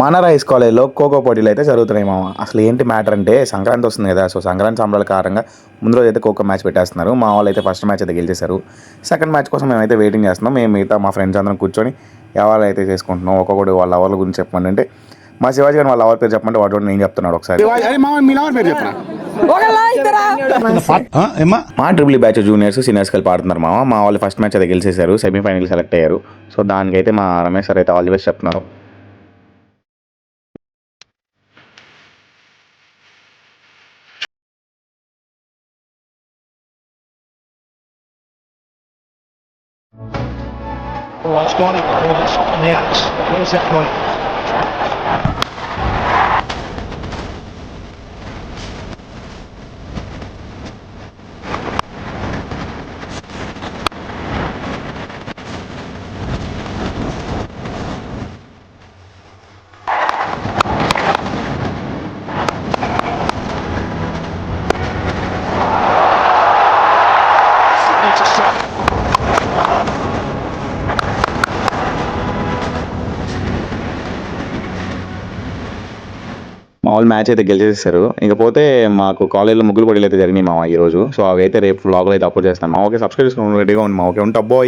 మన రైస్ కాలేజ్లో ఖోఖో పోటీలు అయితే జరుగుతున్నాయి మామ. అసలు ఏంటి మ్యాటర్ అంటే సంక్రాంతి వస్తుంది కదా, సో సంక్రాంతి సంబరాల కారణంగా ముందు రోజు అయితే ఖోఖో మ్యాచ్ పెట్టేస్తున్నారు. మా వాళ్ళు అయితే ఫస్ట్ మ్యాచ్ అయితే గెలిచేశారు. సెకండ్ మ్యాచ్ కోసం మేమైతే వెయిటింగ్ చేస్తున్నాం. మేము మిగతా మా ఫ్రెండ్స్ అందరం కూర్చొని ఎవరు అయితే చేసుకుంటున్నాం, ఒక్కొక్కటి వాళ్ళ ఎవరి గురించి చెప్పండి అంటే మా శివాజీ గారు వాళ్ళ ఎవరి పేరు చెప్పంటే వాటి నేను చెప్తున్నాడు ఒకసారి. మా ట్రిపుల్ బ్యాచ్ జూనియర్స్ సీనియర్స్ కలిపి ఆడుతున్నారు మామ. మా వాళ్ళు ఫస్ట్ మ్యాచ్ అయితే గెలిచేశారు, సెమీఫైనల్ సెలెక్ట్ అయ్యారు. సో దానికైతే మా రమేష్ సార్ అయితే ఆల్ ది బెస్ట్ చెప్తున్నారు. మామూలు మ్యాచ్ అయితే గెలిచేసారు. ఇకపోతే మాకు కాలేజ్లో ముగ్గులు పోటీలు అయితే జరిగినాయి మా ఈ రోజు. సో అవి అయితే రేపు వ్లాగ్లో అయితే అప్లోడ్ చేస్తాను. మా ఓకే సబ్స్క్రైబ్ చేసుకుని రెడీగా ఉంది మా ఓకే ఉంటా బాయ్.